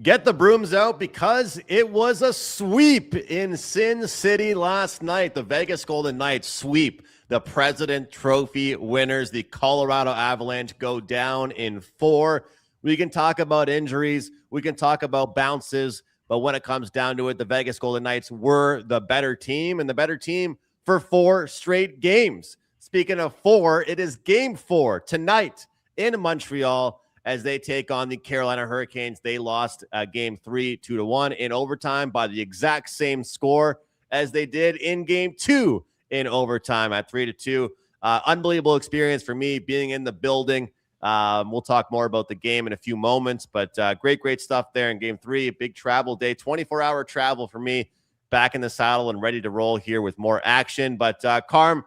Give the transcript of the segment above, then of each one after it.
Get the brooms out because it was a sweep in Sin City last night. The Vegas Golden Knights sweep the President Trophy winners. The Colorado Avalanche go down in 4. We can talk about injuries. We can talk about bounces. But when it comes down to it, the Vegas Golden Knights were the better team and the better team for 4 straight games. Speaking of 4, it is game 4 tonight in Montreal as they take on the Carolina Hurricanes. They lost game 3, 2-1 in overtime by the exact same score as they did in game 2 in overtime at 3-2. Unbelievable experience for me being in the building. We'll talk more about the game in a few moments, but great stuff there in game 3. A big travel day, 24-hour travel for me, back in the saddle and ready to roll here with more action. But Carm,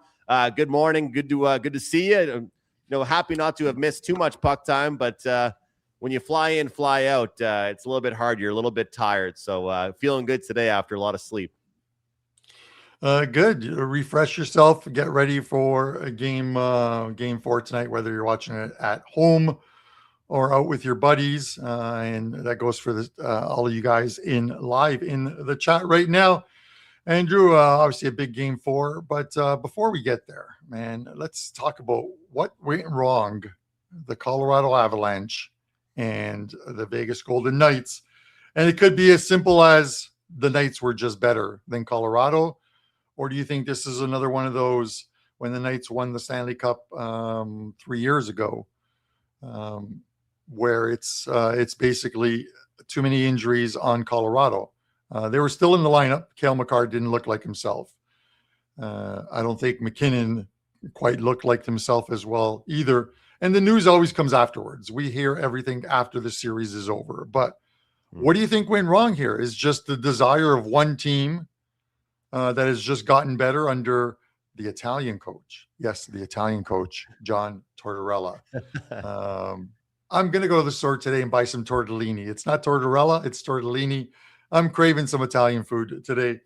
good morning. Good to see you. Happy not to have missed too much puck time, but when you fly in, fly out, it's a little bit hard. You're a little bit tired. So feeling good today after a lot of sleep. Good. Refresh yourself. Get ready for a game 4 tonight, whether you're watching it at home or out with your buddies. And that goes for all of you guys live in the chat right now. Andrew, obviously a big game 4, but before we get there, man, let's talk about what went wrong. The Colorado Avalanche and the Vegas Golden Knights. And it could be as simple as the Knights were just better than Colorado. Or do you think this is another one of those when the Knights won the Stanley Cup 3 years ago, where it's basically too many injuries on Colorado? They were still in the lineup. Cale Makar didn't look like himself. I don't think McInnis quite looked like himself as well either. And the news always comes afterwards. We hear everything after the series is over. But what do you think went wrong here? Is just the desire of one team that has just gotten better under the Italian coach. Yes, the Italian coach, John Tortorella. I'm going to go to the store today and buy some tortellini. It's not tortorella, it's tortellini. I'm craving some Italian food today.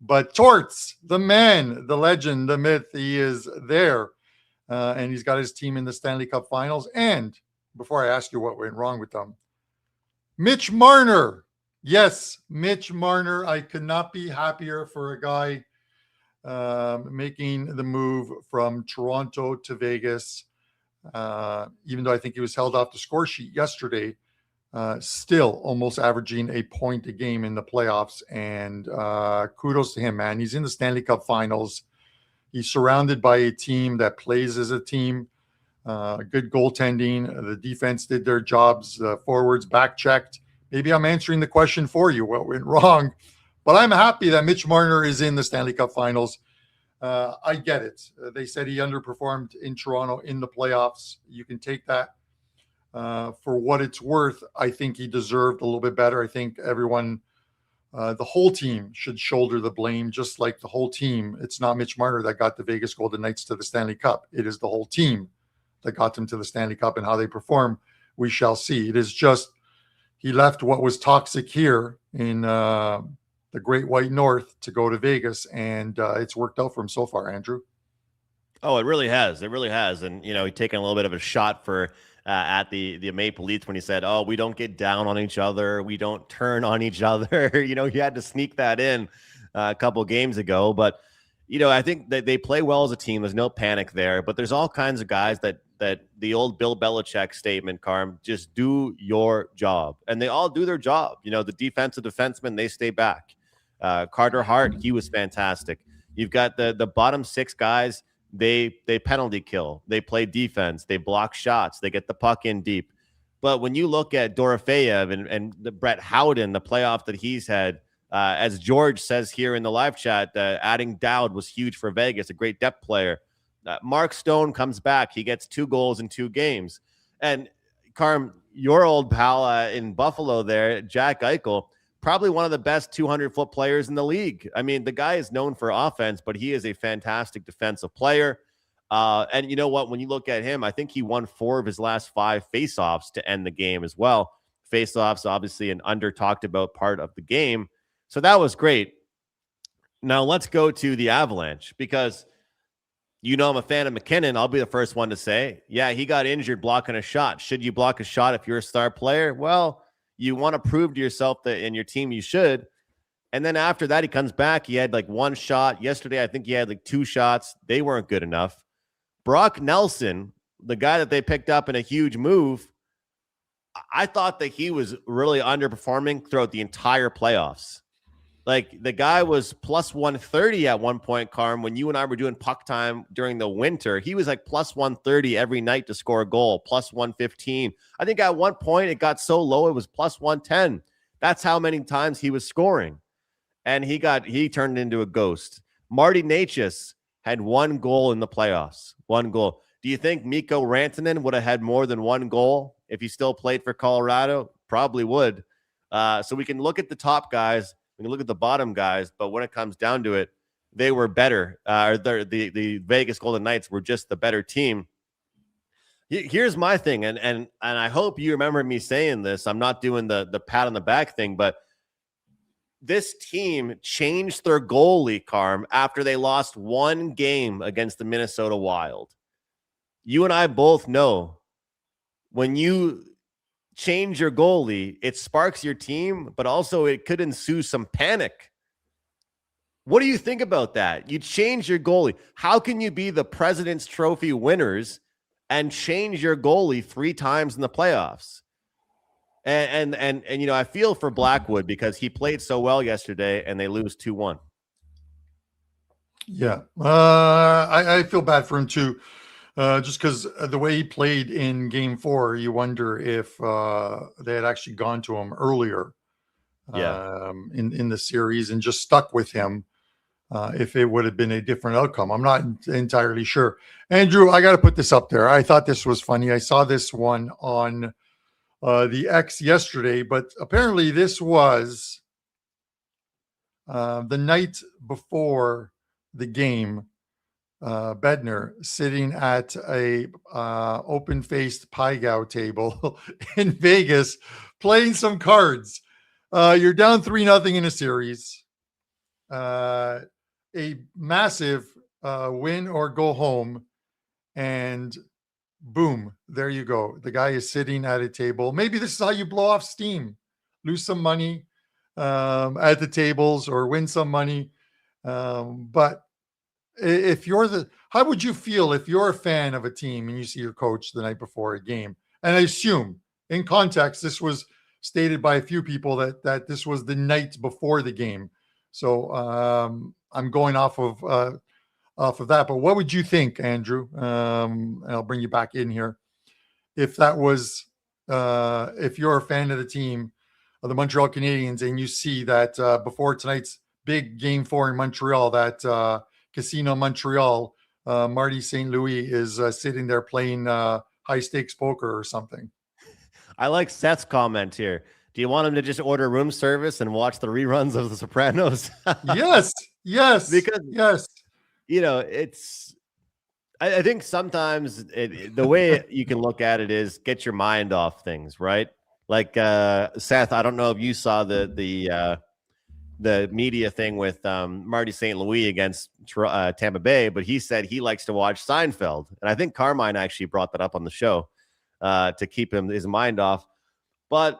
But Torts, the man, the legend, the myth, he is there. And he's got his team in the Stanley Cup Finals. And before I ask you what went wrong with them, Mitch Marner. Yes, Mitch Marner. I could not be happier for a guy making the move from Toronto to Vegas. Even though I think he was held off the score sheet yesterday, still almost averaging a point a game in the playoffs. And kudos to him, man. He's in the Stanley Cup Finals. He's surrounded by a team that plays as a team. Good goaltending. The defense did their jobs. The forwards back-checked. Maybe I'm answering the question for you, what went wrong. But I'm happy that Mitch Marner is in the Stanley Cup Finals. I get it. They said he underperformed in Toronto in the playoffs. You can take that for what it's worth. I think he deserved a little bit better. I think everyone, the whole team should shoulder the blame, just like the whole team. It's not Mitch Marner that got the Vegas Golden Knights to the Stanley Cup. It is the whole team that got them to the Stanley Cup, and how they perform, we shall see. It is just he left what was toxic here in the Great White North to go to Vegas, and it's worked out for him so far, Andrew. Oh, it really has. It really has. And, he's taken a little bit of a shot for at the Maple Leafs when he said, oh, we don't get down on each other. We don't turn on each other. He had to sneak that in a couple games ago. But, I think that they play well as a team. There's no panic there. But there's all kinds of guys that the old Bill Belichick statement, Carm, just do your job. And they all do their job. The defensive defensemen, they stay back. Carter Hart, he was fantastic. You've got the bottom 6 guys. They penalty kill. They play defense. They block shots. They get the puck in deep. But when you look at Dorofeyev and the Brett Howden, the playoff that he's had, as George says here in the live chat, adding Dowd was huge for Vegas, a great depth player. Mark Stone comes back. He gets 2 goals in 2 games. And Carm, your old pal in Buffalo there, Jack Eichel, probably one of the best 200-foot players in the league. I mean, the guy is known for offense, but he is a fantastic defensive player. And you know what? When you look at him, I think he won 4 of his last 5 faceoffs to end the game as well. Faceoffs, obviously, an under-talked about part of the game. So that was great. Now let's go to the Avalanche, because I'm a fan of McKinnon. I'll be the first one to say, yeah, he got injured blocking a shot. Should you block a shot if you're a star player? Well, You want to prove to yourself that in your team you should. And then after that, he comes back. He had like one shot. Yesterday, I think he had like 2 shots. They weren't good enough. Brock Nelson, the guy that they picked up in a huge move, I thought that he was really underperforming throughout the entire playoffs. Like, the guy was plus 130 at one point, Carm, when you and I were doing puck time during the winter. He was like plus 130 every night to score a goal, plus 115. I think at one point it got so low it was plus 110. That's how many times he was scoring. And he turned into a ghost. Marty Necas had 1 goal in the playoffs. 1 goal. Do you think Mikko Rantanen would have had more than 1 goal if he still played for Colorado? Probably would. So we can look at the top guys. We can look at the bottom guys. But when it comes down to it, they were better. The Vegas Golden Knights were just the better team. Here's my thing, and I hope you remember me saying this. I'm not doing the pat on the back thing, but this team changed their goalie, Carm, after they lost 1 game against the Minnesota Wild. You and I both know when you change your goalie, it sparks your team, but also it could ensue some panic. What do you think about that? You change your goalie. How can you be the President's Trophy winners and change your goalie 3 times in the playoffs? And you know, I feel for Blackwood because he played so well yesterday and they lose 2-1. Yeah. I feel bad for him too. Just because the way he played in game 4, you wonder if they had actually gone to him earlier in the series and just stuck with him, if it would have been a different outcome. I'm not entirely sure. Andrew, I got to put this up there. I thought this was funny. I saw this one on the X yesterday, but apparently this was the night before the game. Bednar sitting at a open-faced pie gow table in Vegas playing some cards. You're down 3-0 in a series. A massive win or go home, and boom, there you go. The guy is sitting at a table. Maybe this is how you blow off steam, lose some money at the tables or win some money. But if you're how would you feel if you're a fan of a team and you see your coach the night before a game? And I assume in context, this was stated by a few people that this was the night before the game. So I'm going off of that. But what would you think, Andrew? And I'll bring you back in here. If that was, if you're a fan of the team, of the Montreal Canadiens, and you see that before tonight's big game 4 in Montreal, that Casino Montreal, Marty St. Louis is sitting there playing high stakes poker or something. I like Seth's comment here. Do you want him to just order room service and watch the reruns of The Sopranos? Yes. Because yes, you know, I think sometimes the way you can look at it is get your mind off things, right? Like Seth, I don't know if you saw the media thing with Marty St. Louis against Tampa Bay, but he said he likes to watch Seinfeld. And I think Carmine actually brought that up on the show to keep his mind off. But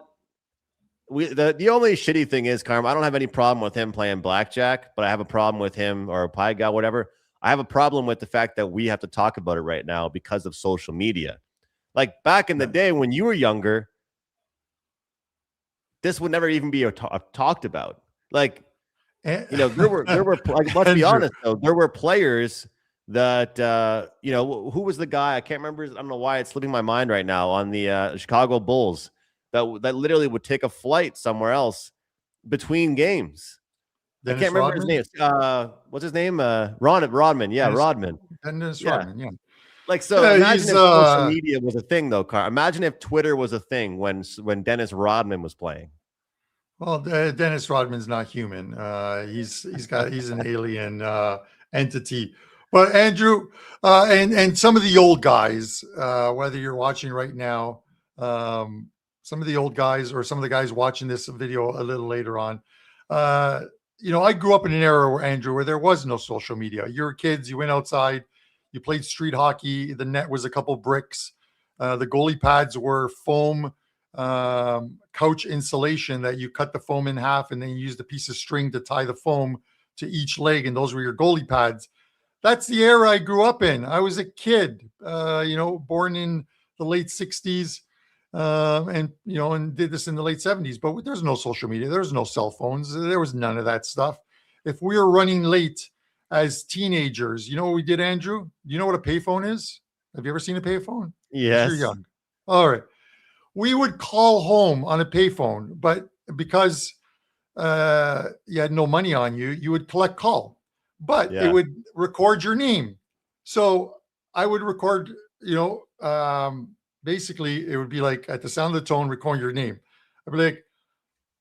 the only shitty thing is, Carm, I don't have any problem with him playing blackjack, but I have a problem with him, or a pie guy, whatever. I have a problem with the fact that we have to talk about it right now because of social media. Like back in the day when you were younger, this would never even be talked about. Like, you know, there were like, let's be honest though, there were players that you know, who was the guy? I can't remember. I don't know why it's slipping my mind right now, on the Chicago Bulls that literally would take a flight somewhere else between games. I can't remember his name. What's his name? Rodman. Yeah, Rodman. Dennis Rodman. Yeah. Like, so imagine if social media was a thing, though, Carl. Imagine if Twitter was a thing when Dennis Rodman was playing. Well, Dennis Rodman's not human. He's an alien entity. But Andrew, and some of the old guys, whether you're watching right now, some of the old guys or some of the guys watching this video a little later on, you know, I grew up in an era where, Andrew, where there was no social media. You were kids, you went outside, you played street hockey. The net was a couple bricks. The goalie pads were foam couch insulation that you cut the foam in half and then you used a piece of string to tie the foam to each leg, and those were your goalie pads. That's the era I grew up in. I was a kid, born in the late 60s, and did this in the late 70s. But there's no social media. There's no cell phones. There was none of that stuff. If we were running late as teenagers, you know what we did, Andrew? Do you know what a payphone is? Have you ever seen a payphone? Yes. You're young. All right. We would call home on a payphone, but because you had no money on you, you would collect call, but it would record your name. So I would record, basically it would be like at the sound of the tone, record your name. I'd be like,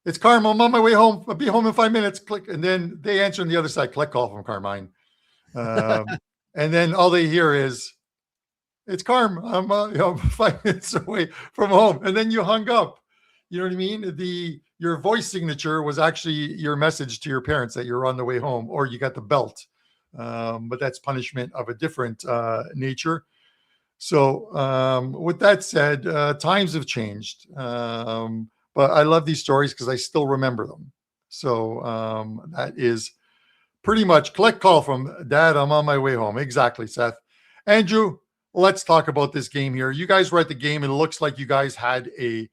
it's Carm, I'm on my way home. I'll be home in 5 minutes. Click. And then they answer on the other side, collect call from Carmine. And then all they hear is, it's Carm. I'm 5 minutes away from home. And then you hung up. You know what I mean? Your voice signature was actually your message to your parents that you're on the way home, or you got the belt. But that's punishment of a different nature. So with that said, times have changed. But I love these stories because I still remember them. So that is pretty much collect call from Dad. I'm on my way home. Exactly, Seth. Andrew, let's talk about this game here. You guys were at the game, and it looks like you guys had a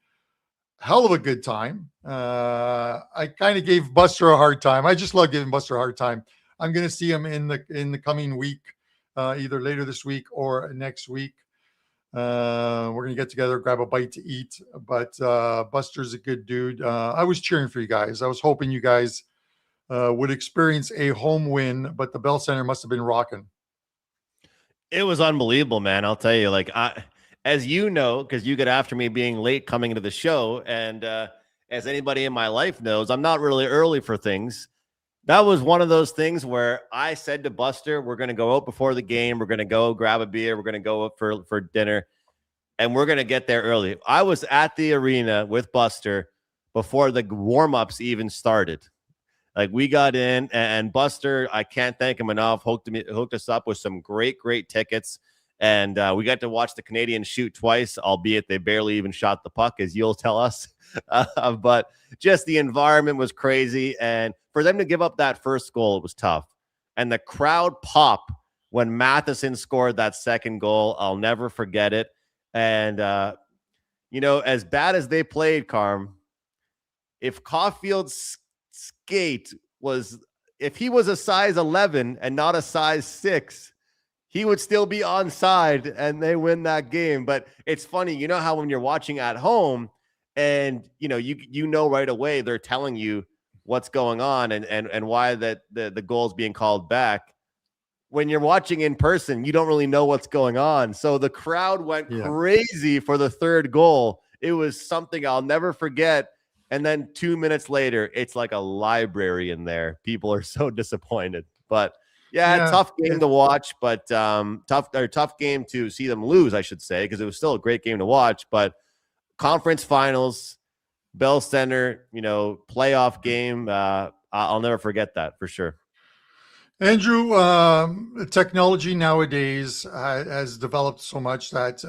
hell of a good time. I kind of gave Buster a hard time. I just love giving Buster a hard time. I'm going to see him in the coming week, either later this week or next week. We're going to get together, grab a bite to eat. But Buster's a good dude. I was cheering for you guys. I was hoping you guys would experience a home win, but the Bell Center must have been rocking. It was unbelievable, man. I'll tell you, as you know, because you get after me being late coming into the show, and as anybody in my life knows, I'm not really early for things. That was one of those things where I said to Buster, we're going to go out before the game. We're going to go grab a beer. We're going to go up for dinner, and we're going to get there early. I was at the arena with Buster before the warm-ups even started. Like, we got in, and Buster, I can't thank him enough, hooked us up with some great tickets. And we got to watch the Canadiens shoot twice, albeit they barely even shot the puck, as you'll tell us. But just the environment was crazy. And for them to give up that first goal, it was tough. And the crowd pop when Matheson scored that second goal, I'll never forget it. And, as bad as they played, Carm, if Caulfield's skate if he was a size 11 and not a size 6, he would still be onside and they win that game. But it's funny, how when you're watching at home and you know right away they're telling you what's going on and why that the goal's being called back. When you're watching in person, you don't really know what's going on. So the crowd went crazy for the third goal. It was something I'll never forget. And then 2 minutes later, it's like a library in there. People are so disappointed. But tough game to watch, but tough game to see them lose, I should say, because it was still a great game to watch. But conference finals, Bell Center, playoff game. I'll never forget that for sure. Andrew, technology nowadays has developed so much that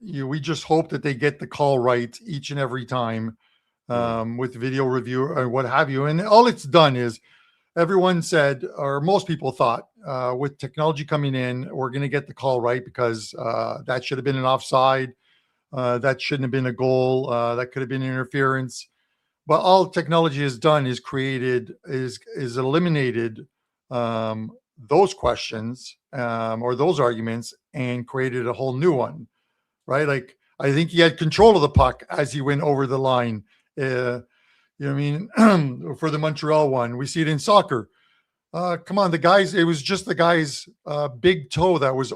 we just hope that they get the call right each and every time. With video review or what have you. And all it's done is everyone said, or most people thought, with technology coming in, we're going to get the call right because that should have been an offside. That shouldn't have been a goal. That could have been interference. But all technology has done is eliminated those questions or those arguments and created a whole new one, right? Like, I think he had control of the puck as he went over the line. For the Montreal one, we see it in soccer. Come on, it was just the guy's big toe that was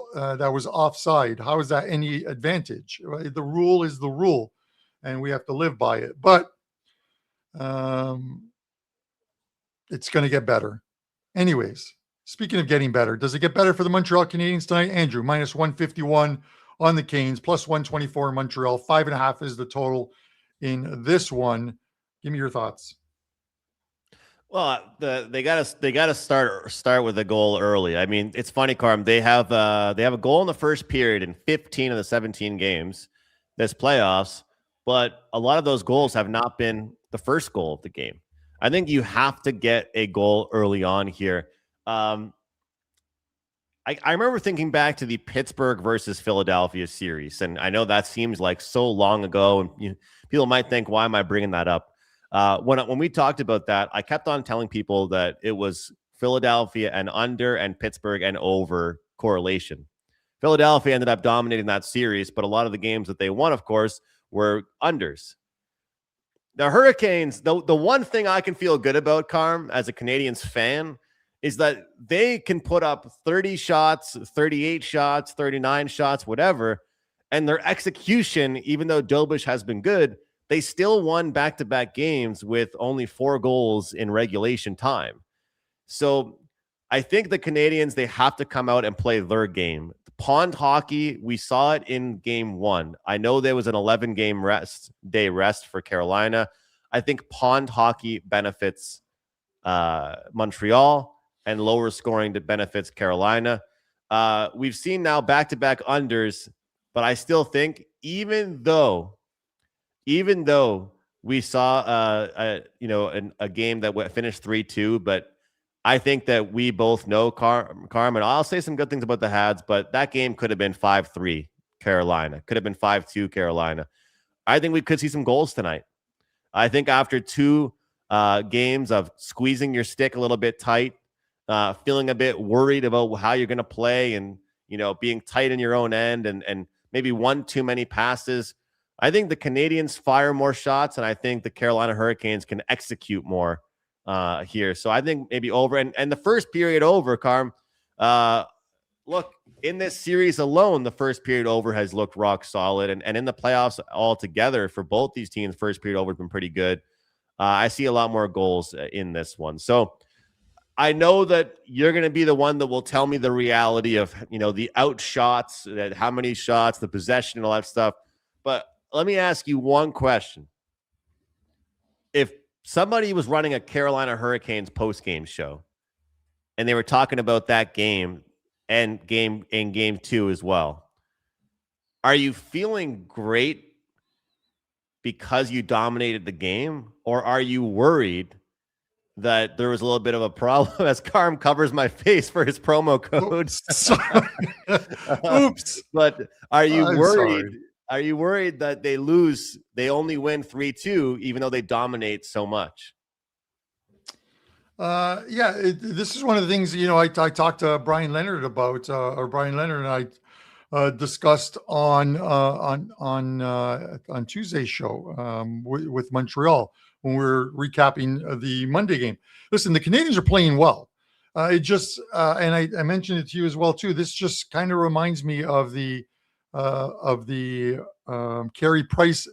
offside. How is that any advantage? Right? The rule is the rule, and we have to live by it. But it's going to get better. Anyways, speaking of getting better, does it get better for the Montreal Canadiens tonight? Andrew, minus 151 on the Canes, plus 124 in Montreal. 5.5 is the total in this one. Give me your thoughts. Well, they gotta start with a goal early. I mean, it's funny, Carm. They have a goal in the first period in 15 of the 17 games this playoffs. but a lot of those goals have not been the first goal of the game. I think you have to get a goal early on here. I remember thinking back to the Pittsburgh versus Philadelphia series, and I know that seems like so long ago, and people might think, why am I bringing that up? When we talked about that, I kept on telling people that it was Philadelphia and under and Pittsburgh and over correlation. Philadelphia ended up dominating that series, but a lot of the games that they won, of course, were unders. The Hurricanes, the one thing I can feel good about, Carm, as a Canadiens fan, is that they can put up 30 shots, 38 shots, 39 shots, whatever, and their execution, even though Dobish has been good, they still won back-to-back games with only 4 goals in regulation time. So I think the Canadiens, they have to come out and play their game. Pond hockey, we saw it in game 1. I know there was an 11-game day rest for Carolina. I think pond hockey benefits Montreal, and lower scoring that benefits Carolina. We've seen now back-to-back unders, but I still think even though we saw a game that finished 3-2, but I think that we both know Carmen. I'll say some good things about the Habs, but that game could have been 5-3 Carolina, could have been 5-2 Carolina. I think we could see some goals tonight. I think after 2 games of squeezing your stick a little bit tight, feeling a bit worried about how you're going to play, and being tight in your own end, and maybe one too many passes. I think the Canadiens fire more shots, and I think the Carolina Hurricanes can execute more here. So I think maybe over, and the first period over, Carm. Look, in this series alone, the first period over has looked rock solid, and in the playoffs altogether for both these teams, first period over has been pretty good. I see a lot more goals in this one. So I know that you're going to be the one that will tell me the reality of, the outshots, that how many shots, the possession, and all that stuff. But let me ask you one question. If somebody was running a Carolina Hurricanes post-game show and they were talking about that game and game 2 as well, are you feeling great because you dominated the game, or are you worried that there was a little bit of a problem as Carm covers my face for his promo code? Oops. But are you worried? Sorry. Are you worried that they lose? They only win 3-2, even though they dominate so much. This is one of the things, I talked to Brian Leonard about, or Brian Leonard and I discussed on Tuesday's show with Montreal when we were recapping the Monday game. Listen, the Canadiens are playing well. It just, and I mentioned it to you as well too. This just kind of reminds me of the Carey Price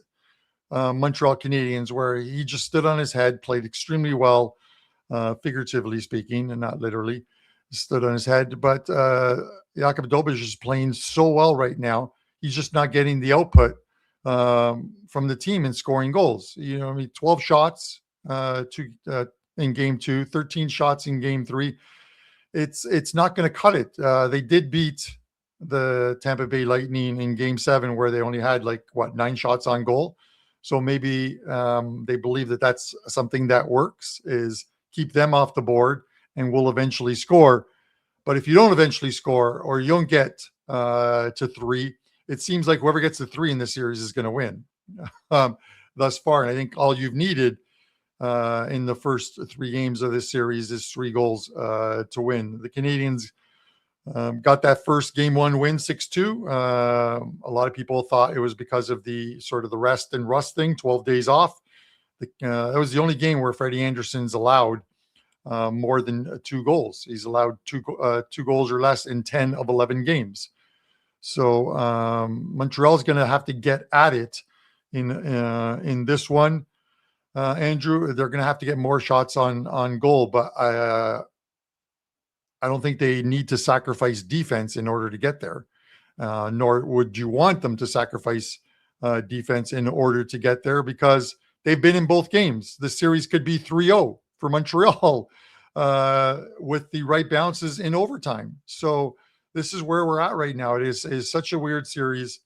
Montreal Canadiens, where he just stood on his head, played extremely well, figuratively speaking, and not literally. Stood on his head, but Jakub Dobeš is playing so well right now. He's just not getting the output from the team and scoring goals. 12 shots in game 2, 13 shots in game 3. It's not going to cut it. They did beat the Tampa Bay Lightning in game 7, where they only had 9 shots on goal. So maybe they believe that that's something that works, is keep them off the board and will eventually score. But if you don't eventually score, or you don't get to 3, it seems like whoever gets to 3 in this series is going to win thus far. And I think all you've needed in the first 3 games of this series is 3 goals to win. The Canadiens got that first game 1 win 6-2. A lot of people thought it was because of the sort of the rest and rust thing, 12 days off. That was the only game where Freddie Anderson's allowed more than 2 goals. He's allowed 2 goals or less in 10 of 11 games. So Montreal's going to have to get at it in this one. Andrew, they're going to have to get more shots on goal, but I don't think they need to sacrifice defense in order to get there. Nor would you want them to sacrifice defense in order to get there, because they've been in both games. The series could be 3-0 for Montreal with the right bounces in overtime. So this is where we're at right now. It is such a weird series.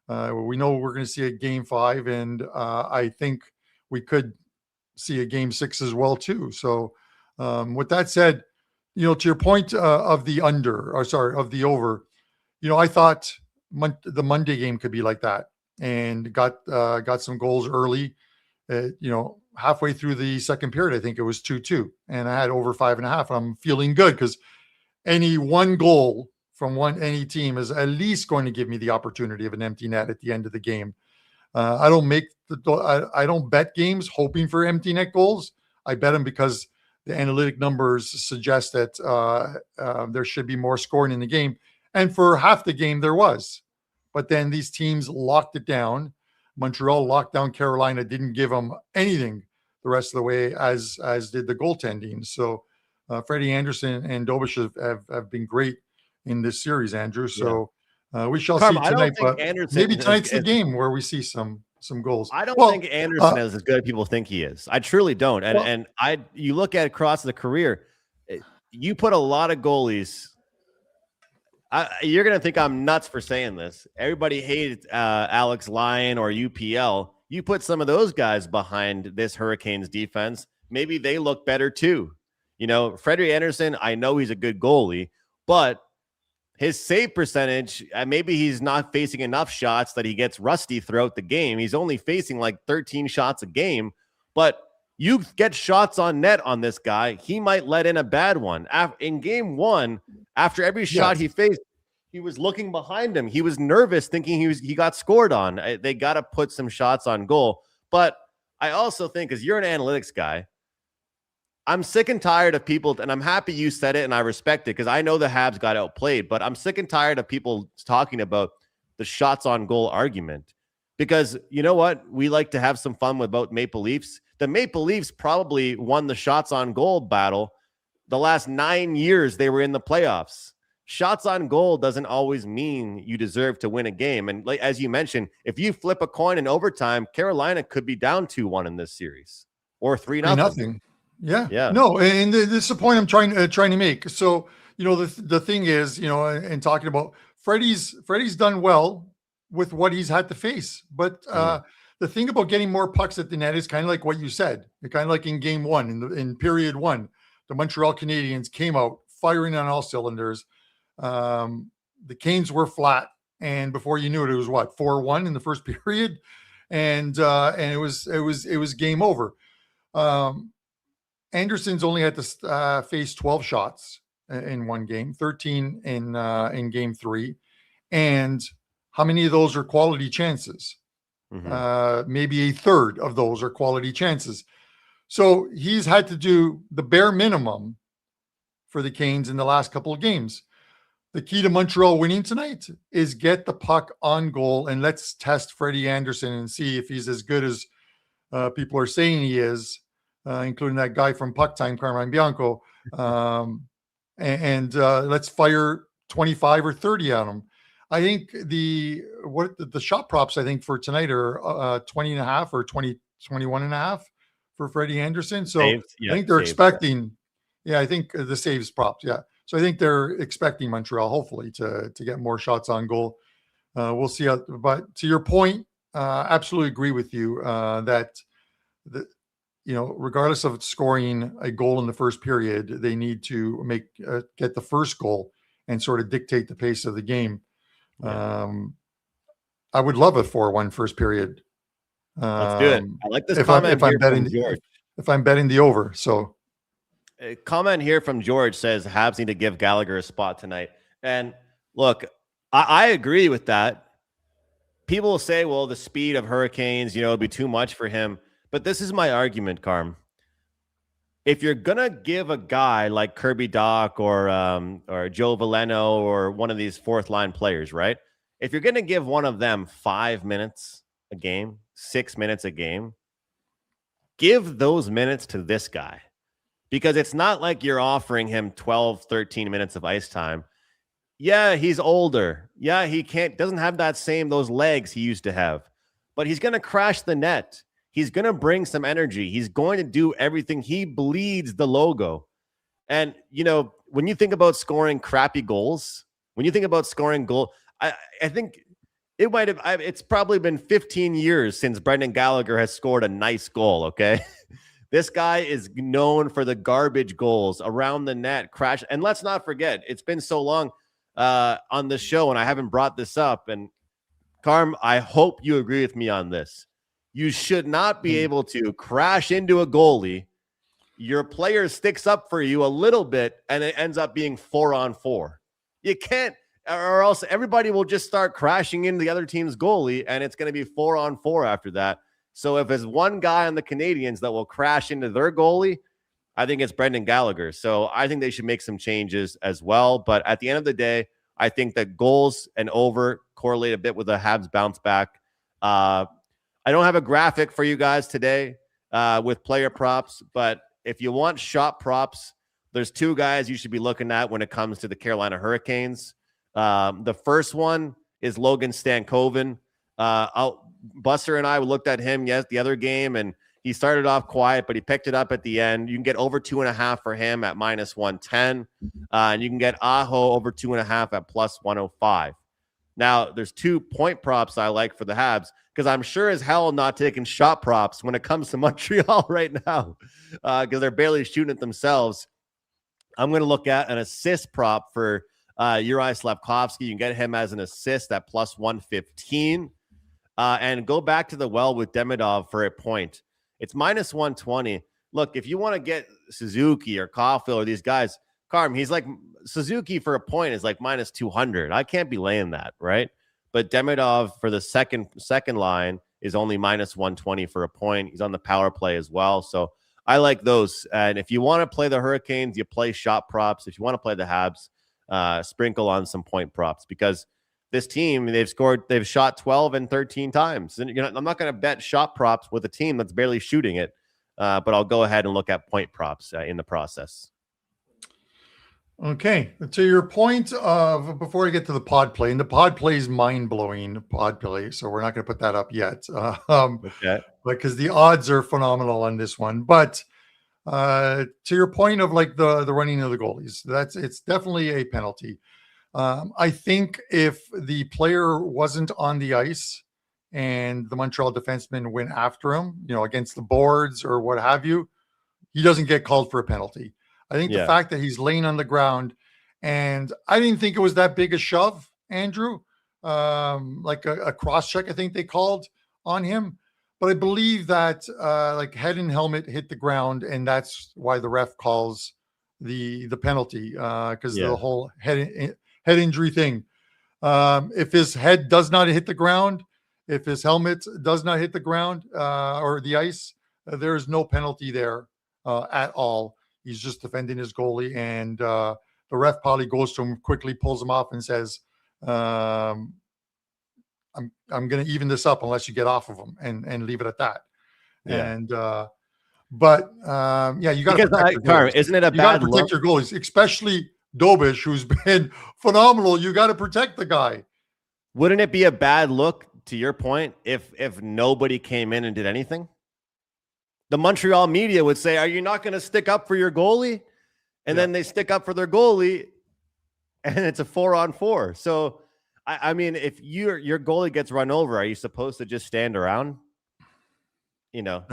We know we're going to see a game 5, and I think we could see a game 6 as well too. So with that said, to your point of the of the over, I thought the Monday game could be like that, and got some goals early. Halfway through the second period, I think it was 2-2, and I had over 5.5. I'm feeling good because any one goal from any team is at least going to give me the opportunity of an empty net at the end of the game. I don't bet games hoping for empty net goals. I bet them because the analytic numbers suggest that there should be more scoring in the game. And for half the game, there was. But then these teams locked it down. Montreal locked down Carolina, didn't give them anything the rest of the way, as did the goaltending. So Freddie Anderson and Dobish have been great in this series, Andrew. So we shall see tonight. But maybe tonight's the game where we see some goals. I don't think Anderson is as good as people think he is. I truly don't. And you look at across the career, you put a lot of goalies. You're going to think I'm nuts for saying this. Everybody hated Alex Lyon or UPL. You put some of those guys behind this Hurricanes defense, maybe they look better too. Freddie Anderson, I know he's a good goalie, but his save percentage, maybe he's not facing enough shots that he gets rusty throughout the game. He's only facing like 13 shots a game, but you get shots on net on this guy, he might let in a bad one. In game 1, after every shot he faced, he was looking behind him. He was nervous, thinking he got scored on. They got to put some shots on goal. But I also think, because you're an analytics guy, I'm sick and tired of people, and I'm happy you said it, and I respect it, because I know the Habs got outplayed, but I'm sick and tired of people talking about the shots on goal argument. Because you know what? We like to have some fun about Maple Leafs. The Maple Leafs probably won the shots on goal battle the last 9 years they were in the playoffs. Shots on goal doesn't always mean you deserve to win a game. And as you mentioned, if you flip a coin in overtime, Carolina could be down 2-1 in this series, or 3-0. Yeah. No, and this is the point I'm trying to make. So, the thing is, and talking about Freddie's done well with what he's had to face. But the thing about getting more pucks at the net is kind of like what you said. Kind of like in game 1, in period 1, the Montreal Canadiens came out firing on all cylinders. The Canes were flat, and before you knew it, it was 4-1 in the first period, and it was game over. Anderson's only had to face 12 shots in one game, 13 in game 3, and how many of those are quality chances? Maybe a third of those are quality chances. So he's had to do the bare minimum for the Canes in the last couple of games. The key to Montreal winning tonight is get the puck on goal, and let's test Freddie Anderson and see if he's as good as people are saying he is, including that guy from PuckTime, Carmine Bianco. Let's fire 25 or 30 at him. I think the shot props, I think, for tonight are 20.5 or 21.5 for Freddie Anderson. So I think they're expecting, I think the saves props. Yeah. So I think they're expecting Montreal, hopefully, to get more shots on goal. We'll see. But to your point, absolutely agree with you that regardless of scoring a goal in the first period, they need to get the first goal and sort of dictate the pace of the game. I would love a 4-1 first period. Let's do it. I like this comment from George. If I'm betting the over, so. A comment here from George says Habs need to give Gallagher a spot tonight. And look, I agree with that. People will say, well, the speed of Hurricanes, it'd be too much for him. But this is my argument, Carm. If you're going to give a guy like Kirby Dach or Joe Veleno or one of these fourth line players, right? If you're going to give one of them 5 minutes a game, 6 minutes a game, give those minutes to this guy. Because it's not like you're offering him 12, 13 minutes of ice time. Yeah, he's older. Yeah, he doesn't have those legs he used to have. But he's going to crash the net. He's going to bring some energy. He's going to do everything. He bleeds the logo. And, when you think about scoring crappy goals, when you think about scoring goal, I think It might have. It's probably been 15 years since Brendan Gallagher has scored a nice goal. Okay. This guy is known for the garbage goals around the net, crash. And let's not forget, it's been so long on this show, and I haven't brought this up. And Carm, I hope you agree with me on this. You should not be able to crash into a goalie. Your player sticks up for you a little bit, and it ends up being 4-on-4. You can't, or else everybody will just start crashing into the other team's goalie, and it's going to be 4-on-4 after that. So if there's one guy on the Canadiens that will crash into their goalie, I think it's Brendan Gallagher. So I think they should make some changes as well. But at the end of the day, I think that goals and over correlate a bit with the Habs bounce back. I don't have a graphic for you guys today with player props, but if you want shot props, there's two guys you should be looking at when it comes to the Carolina Hurricanes. The first one is Logan Stankoven. Buster and I looked at him the other game, and he started off quiet, but he picked it up at the end. You can get over 2.5 for him at -110, and you can get Aho over 2.5 at +105. Now, there's 2 point props I like for the Habs because I'm sure as hell not taking shot props when it comes to Montreal right now because they're barely shooting it themselves. I'm going to look at an assist prop for Uri Slafkovsky. You can get him as an assist at +115. And go back to the well with Demidov for a point. It's -120. Look, if you want to get Suzuki or Caulfield or these guys, Carm, he's like Suzuki for a point is like -200. I can't be laying that, right? But Demidov for the second line is only -120 for a point. He's on the power play as well. So I like those. And if you want to play the Hurricanes, you play shot props. If you want to play the Habs, sprinkle on some point props because this team, they've shot 12 and 13 times. And I'm not going to bet shot props with a team that's barely shooting it, but I'll go ahead and look at point props in the process. Okay. To your point of, before I get to the pod play, and the pod play is mind-blowing pod play, so we're not going to put that up yet. Okay. Because the odds are phenomenal on this one. But to your point of like the running of the goalies, it's definitely a penalty. I think if the player wasn't on the ice and the Montreal defenseman went after him, against the boards or what have you, he doesn't get called for a penalty. I think the fact that he's laying on the ground, and I didn't think it was that big a shove, Andrew, like a cross check, I think they called on him. But I believe that like head and helmet hit the ground, and that's why the ref calls the penalty because the whole head injury thing. If his head does not hit the ground, if his helmet does not hit the ground or the ice, there is no penalty there at all. He's just defending his goalie, and the ref probably goes to him, quickly pulls him off and says, I'm going to even this up unless you get off of him and leave it at that. Yeah. And you got to protect isn't it a bad look? Protect your goalies, especially Dobish, who's been phenomenal. You got to protect the guy. Wouldn't it be a bad look, to your point, if nobody came in and did anything? The Montreal media would say, are you not going to stick up for your goalie? And then they stick up for their goalie, and it's a 4-on-4. So, I mean, if your goalie gets run over, are you supposed to just stand around? No.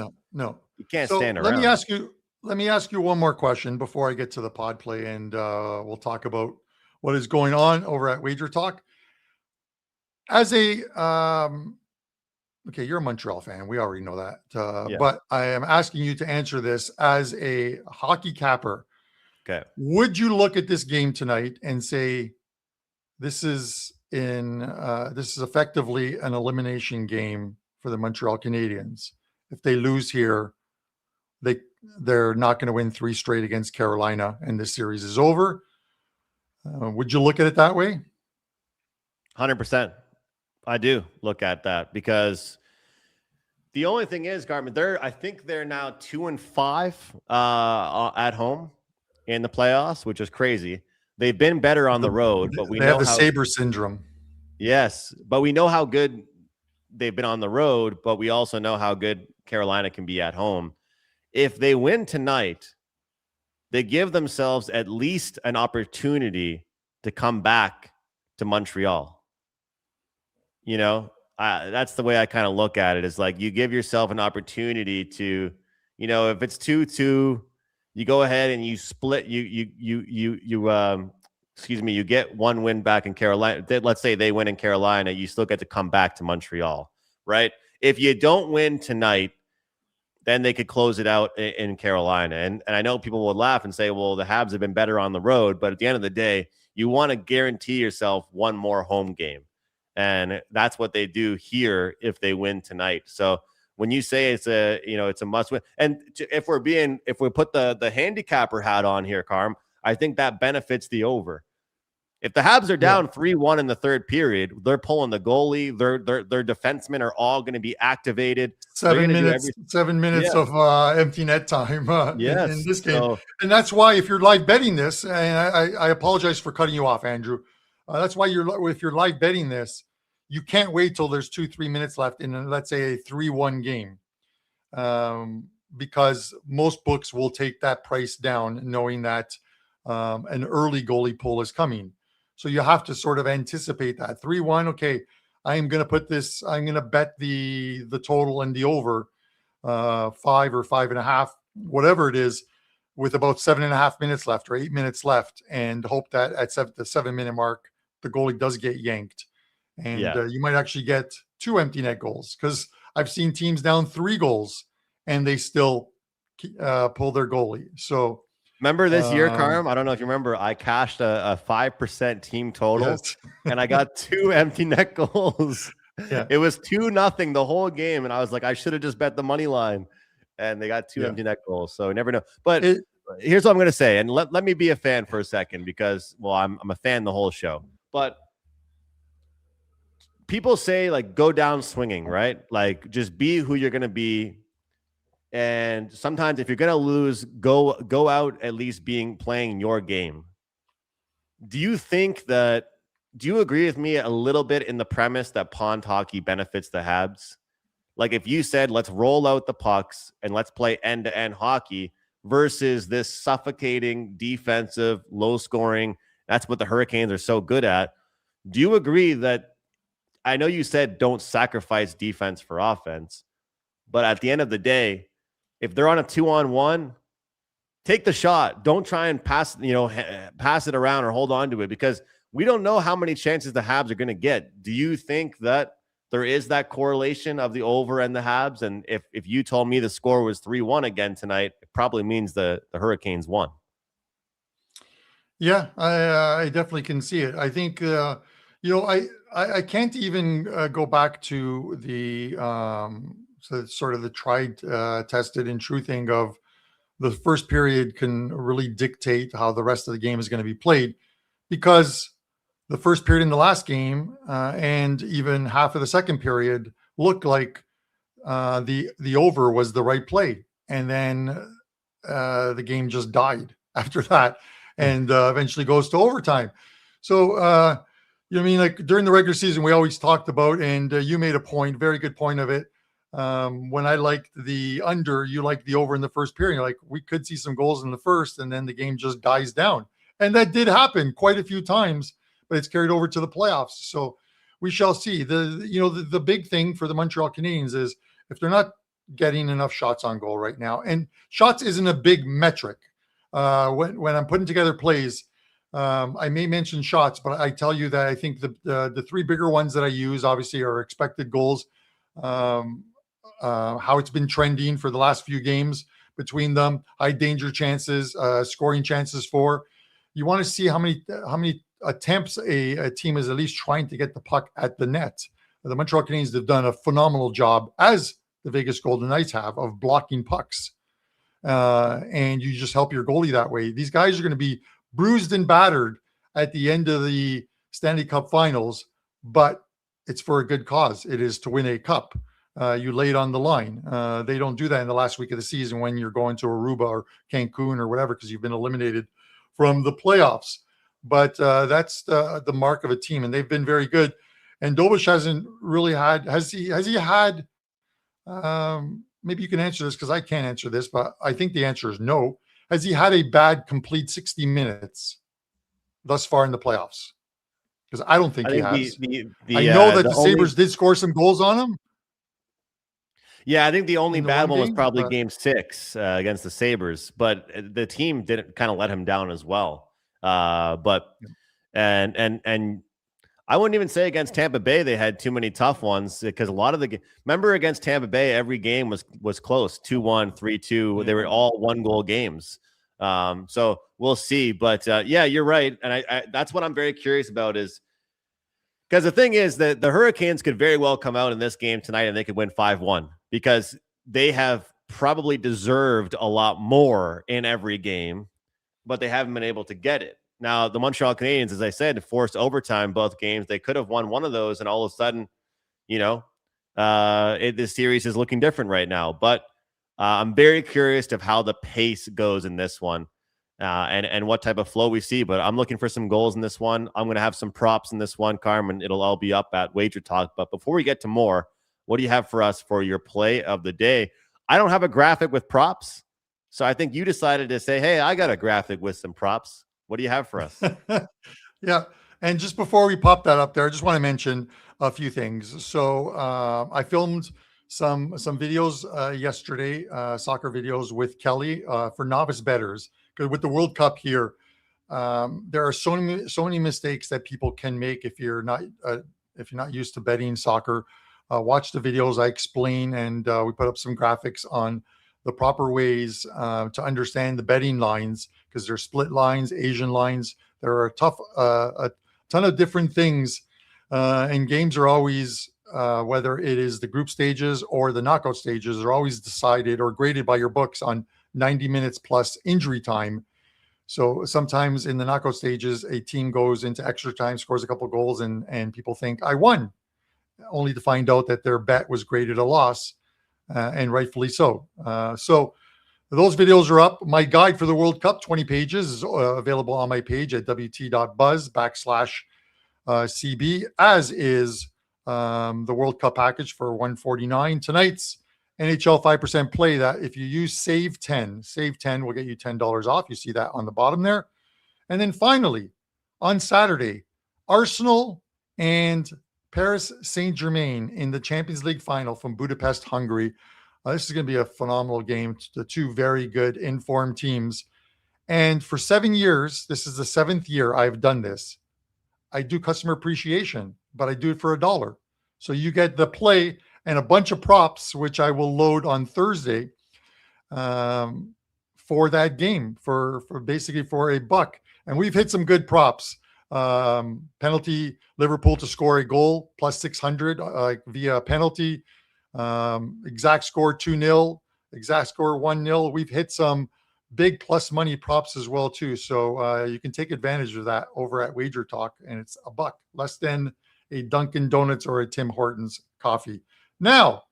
You can't stand around. Let me ask you one more question before I get to the pod play, and we'll talk about what is going on over at Wager Talk. As a okay, you're a Montreal fan. We already know that. But I am asking you to answer this as a hockey capper. Okay. Would you look at this game tonight and say this is effectively an elimination game for the Montreal Canadiens? If they lose here, they're not going to win 3 straight against Carolina, and this series is over. Would you look at it that way? 100%. I do look at that because the only thing is, Garmin, I think they're now 2-5 at home in the playoffs, which is crazy. They've been better on the road, but we know the Sabre syndrome. Yes, but we know how good they've been on the road, but we also know how good Carolina can be at home. If they win tonight, they give themselves at least an opportunity to come back to Montreal. You know, that's the way I kind of look at it. Is like you give yourself an opportunity to, if it's 2-2, you go ahead and you split. Excuse me, you get one win back in Carolina. Let's say they win in Carolina, you still get to come back to Montreal, right? If you don't win tonight, then they could close it out in Carolina. And I know people would laugh and say, well, the Habs have been better on the road. But at the end of the day, you want to guarantee yourself one more home game. And that's what they do here if they win tonight. So when you say it's a must win, and if we put the handicapper hat on here, Carm, I think that benefits the over. If the Habs are down 3-1 in the third period, they're pulling the goalie. Their defensemen are all going to be activated. 7 minutes of empty net time in this game. So, and that's why if you're live betting this, and I apologize for cutting you off, Andrew. That's why if you're live betting this, you can't wait till there's 2-3 minutes left in, let's say, a 3-1 game. Because most books will take that price down knowing that an early goalie pull is coming. So you have to sort of anticipate that 3-1. Okay, I'm going to bet the total and the over 5 or 5.5, whatever it is, with about 7.5 minutes left or 8 minutes left, and hope that at the 7-minute mark, the goalie does get yanked. And you might actually get 2 empty net goals, because I've seen teams down 3 goals and they still pull their goalie. So remember this year, Carm? I don't know if you remember, I cashed a 5% team total and I got 2 empty net goals. Yeah. It was 2-0 the whole game. And I was like, I should have just bet the money line. And they got 2 empty net goals. So you never know. But here's what I'm going to say. And let me be a fan for a second, because, well, I'm a fan the whole show. But people say, like, go down swinging, right? Like, just be who you're going to be. And sometimes if you're going to lose, go out at least playing your game. Do you agree with me a little bit in the premise that pond hockey benefits the Habs? Like, if you said, let's roll out the pucks and let's play end-to-end hockey versus this suffocating defensive, low scoring, that's what the Hurricanes are so good at. Do you agree that, I know you said don't sacrifice defense for offense, but at the end of the day, if they're on a 2-on-1, take the shot. Don't try and pass it around or hold on to it, because we don't know how many chances the Habs are going to get. Do you think that there is that correlation of the over and the Habs? And if you told me the score was 3-1 again tonight, it probably means the Hurricanes won. Yeah, I definitely can see it. I think, I can't even go back to the sort of the tried, tested and true thing of the first period can really dictate how the rest of the game is going to be played, because the first period in the last game and even half of the second period looked like the over was the right play. And then the game just died after that and eventually goes to overtime. So, I mean, like during the regular season, we always talked about, and you made a point, very good point of it. When I liked the under, you liked the over in the first period. Like, we could see some goals in the first, and then the game just dies down. And that did happen quite a few times, but it's carried over to the playoffs. So we shall see. The big thing for the Montreal Canadiens is if they're not getting enough shots on goal right now, and shots isn't a big metric. When I'm putting together plays, I may mention shots, but I tell you that I think the 3 bigger ones that I use obviously are expected goals, how it's been trending for the last few games between them, high danger chances, scoring chances for. You want to see how many attempts a team is at least trying to get the puck at the net. The Montreal Canadiens have done a phenomenal job, as the Vegas Golden Knights have, of blocking pucks. And you just help your goalie that way. These guys are going to be bruised and battered at the end of the Stanley Cup Finals, but it's for a good cause. It is to win a cup. You lay it on the line. They don't do that in the last week of the season when you're going to Aruba or Cancun or whatever, because you've been eliminated from the playoffs. But that's the mark of a team, and they've been very good. And Dobish hasn't really had. Has he had? Maybe you can answer this, because I can't answer this, but I think the answer is no. Has he had a bad complete 60 minutes thus far in the playoffs? Because I don't think I he think has. I know that the Sabres did score some goals on him. Yeah, I think the only In the bad one one was game, probably but Game 6 against the Sabres, but the team didn't kind of let him down as well. But and I wouldn't even say against Tampa Bay they had too many tough ones, because a lot of remember against Tampa Bay every game was close, 2-1, 3-2. yeah. They were all 1-goal games. So we'll see. But yeah, you're right, and I that's what I'm very curious about, is because the thing is that the Hurricanes could very well come out in this game tonight and they could win 5-1, because they have probably deserved a lot more in every game, but they haven't been able to get it. Now, the Montreal Canadiens, as I said, forced overtime both games. They could have won one of those, and all of a sudden, this series is looking different right now. But I'm very curious of how the pace goes in this one, and what type of flow we see. But I'm looking for some goals in this one. I'm going to have some props in this one, Carmen. It'll all be up at Wager Talk. But before we get to more, what do you have for us for your play of the day? I don't have a graphic with props, so I think you decided to say, hey, I got a graphic with some props. What do you have for us? Yeah. And just before we pop that up there, I just want to mention a few things. So I filmed some videos yesterday, soccer videos with Kelly for novice bettors. Because with the World Cup here, there are so many mistakes that people can make if you're not used to betting soccer. Watch the videos I explain, and we put up some graphics on the proper ways to understand the betting lines, because there's split lines, Asian lines. There are a ton of different things, and games are always, whether it is the group stages or the knockout stages, are always decided or graded by your books on 90 minutes plus injury time. So sometimes in the knockout stages, a team goes into extra time, scores a couple goals, and people think I won, only to find out that their bet was graded a loss, and rightfully so. So those videos are up. My guide for the World Cup, 20 pages, is available on my page at wt.buzz/CB, as is the World Cup package for $149. Tonight's NHL 5% play, that if you use save 10 will get you $10 off. You see that on the bottom there. And then finally, on Saturday, Arsenal and Paris Saint-Germain in the Champions League final from Budapest, Hungary. This is going to be a phenomenal game. The two very good informed teams. And for 7 years, this is the 7th year I've done this. I do customer appreciation, but I do it for $1. So you get the play and a bunch of props, which I will load on Thursday for that game, for basically for $1. And we've hit some good props. Penalty, Liverpool to score a goal, plus 600 via penalty. Exact score 2-0, exact score 1-0. We've hit some big plus money props as well too. So you can take advantage of that over at Wager Talk, and it's $1, less than a Dunkin' Donuts or a Tim Hortons coffee. Now,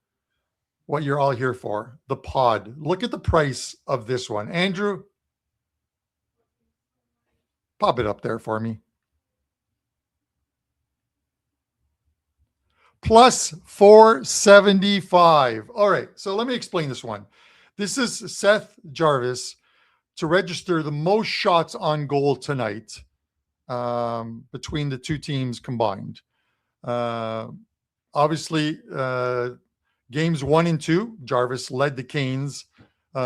what you're all here for, the pod. Look at the price of this one. Andrew, pop it up there for me. Plus 475. All right, so let me explain this one. This is Seth Jarvis to register the most shots on goal tonight between the two teams combined. Obviously, games 1 and 2, Jarvis led the Canes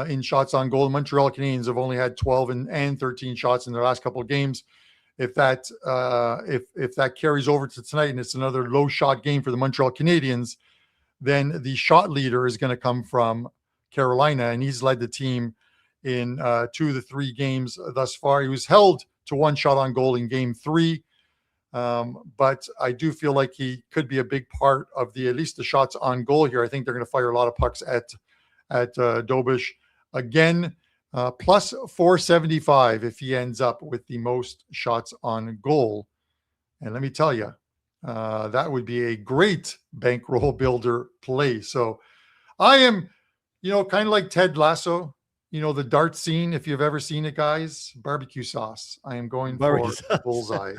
in shots on goal. Montreal Canadiens have only had 12 and 13 shots in their last couple of games. If that carries over to tonight and it's another low shot game for the Montreal Canadiens, then the shot leader is going to come from Carolina, and he's led the team in 2 of the 3 games thus far. He was held to 1 shot on goal in game 3, but I do feel like he could be a big part of at least the shots on goal here. I think they're going to fire a lot of pucks at Dobish again. Plus 475 if he ends up with the most shots on goal. And let me tell you, that would be a great bankroll builder play. So I am, kind of like Ted Lasso, the dart scene, if you've ever seen it, guys. Barbecue sauce. I am going for bullseye.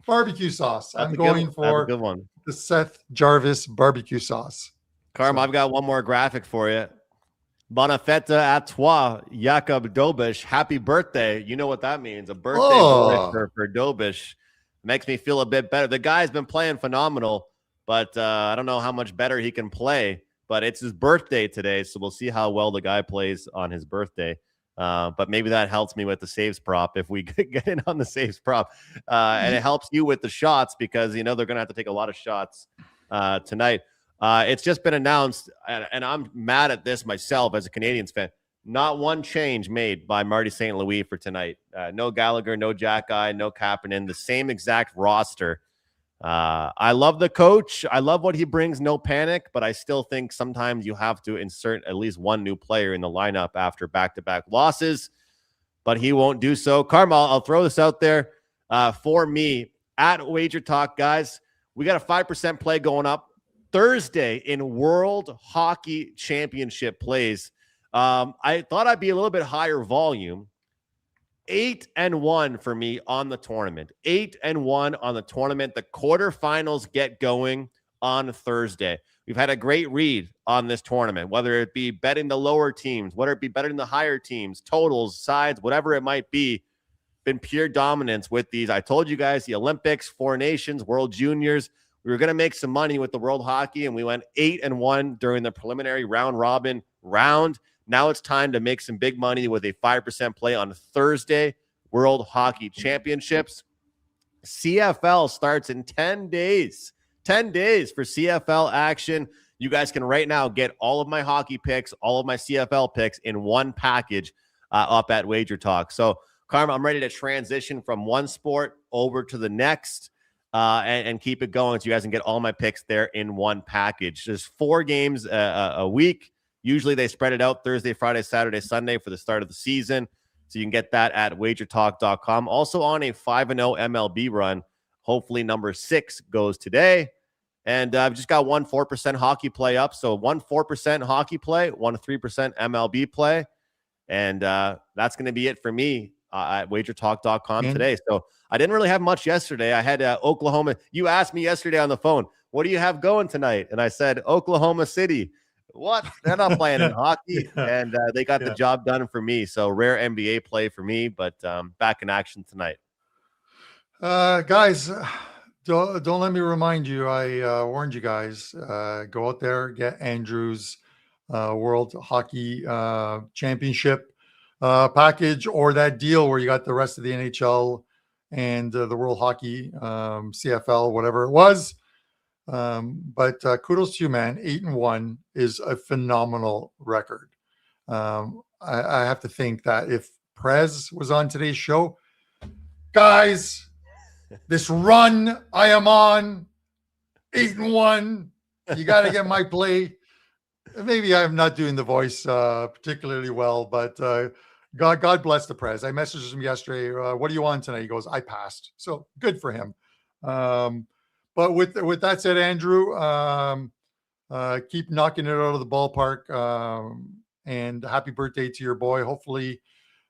Barbecue sauce. I'm going for good one. The Seth Jarvis barbecue sauce. Carm, I've got one more graphic for you. Bonne fête à toi, Jakob Dobish. Happy birthday. You know what that means. A birthday boy for Dobish. makes me feel a bit better. The guy's been playing phenomenal, but I don't know how much better he can play. But it's his birthday today, so we'll see how well the guy plays on his birthday. But maybe that helps me with the saves prop if we get in on the saves prop. And it helps you with the shots because, they're going to have to take a lot of shots tonight. It's just been announced, and I'm mad at this myself as a Canadiens fan. Not one change made by Marty St. Louis for tonight. No Gallagher, no Jack-Eye, no Kapanen, the same exact roster. I love the coach. I love what he brings, no panic, but I still think sometimes you have to insert at least one new player in the lineup after back-to-back losses, but he won't do so. Carmine, I'll throw this out there for me at Wager Talk, guys. We got a 5% play going up Thursday in World Hockey Championship plays. I thought I'd be a little bit higher volume. 8-1 for me on the tournament. 8-1 on the tournament. The quarterfinals get going on Thursday. We've had a great read on this tournament, whether it be betting the lower teams, whether it be betting the higher teams, totals, sides, whatever it might be. Been pure dominance with these. I told you guys the Olympics, Four Nations, World Juniors. We were going to make some money with the World Hockey, and we went 8-1 during the preliminary round robin round. Now it's time to make some big money with a 5% play on Thursday, World Hockey Championships. CFL starts in 10 days. 10 days for CFL action. You guys can right now get all of my hockey picks, all of my CFL picks in one package up at Wager Talk. So, Carmen, I'm ready to transition from one sport over to the next and keep it going so you guys can get all my picks there in one package. There's 4 games a week. Usually they spread it out Thursday, Friday, Saturday, Sunday for the start of the season. So you can get that at wagertalk.com. Also on a 5-0 MLB run. Hopefully number 6 goes today. And I've just got 1 4% hockey play up. So 1 4% hockey play, 1 3% MLB play. And that's going to be it for me at wagertalk.com today. So I didn't really have much yesterday. I had Oklahoma. You asked me yesterday on the phone, what do you have going tonight? And I said, Oklahoma City. What? They're not playing in hockey, and they got the job done for me. So rare NBA play for me, but back in action tonight. Guys, don't let me remind you. I warned you guys. Go out there, get Andrew's World Hockey Championship package, or that deal where you got the rest of the NHL and the World Hockey CFL, whatever it was. But kudos to you, man. 8-1 is a phenomenal record. I have to think that if Prez was on today's show, guys, this run I am on, 8-1, you got to get my play. Maybe I'm not doing the voice particularly well, but God bless the Prez. I messaged him yesterday. What are you on tonight? He goes, I passed. So good for him. But with that said, Andrew, keep knocking it out of the ballpark. And happy birthday to your boy. Hopefully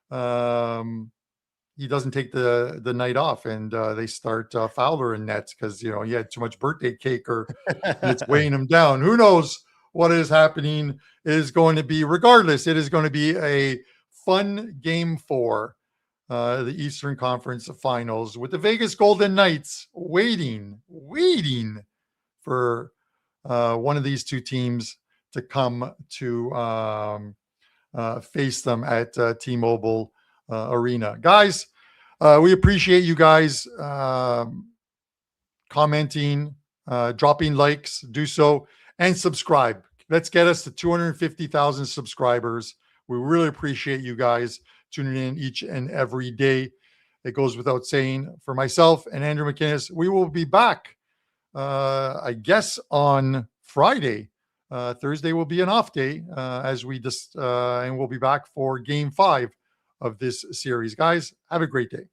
he doesn't take the night off and they start Fowler in nets because, he had too much birthday cake or it's weighing him down. Who knows what is happening is going to be. Regardless, it is going to be a fun game 4. The Eastern Conference Finals with the Vegas Golden Knights waiting for one of these two teams to come to face them at T-Mobile Arena. Guys, we appreciate you guys commenting, dropping likes, do so, and subscribe. Let's get us to 250,000 subscribers. We really appreciate you guys tuning in each and every day. It goes without saying. For myself and Andrew McInnis, we will be back, I guess, on Friday. Thursday will be an off day as we just, and we'll be back for Game 5 of this series. Guys, have a great day.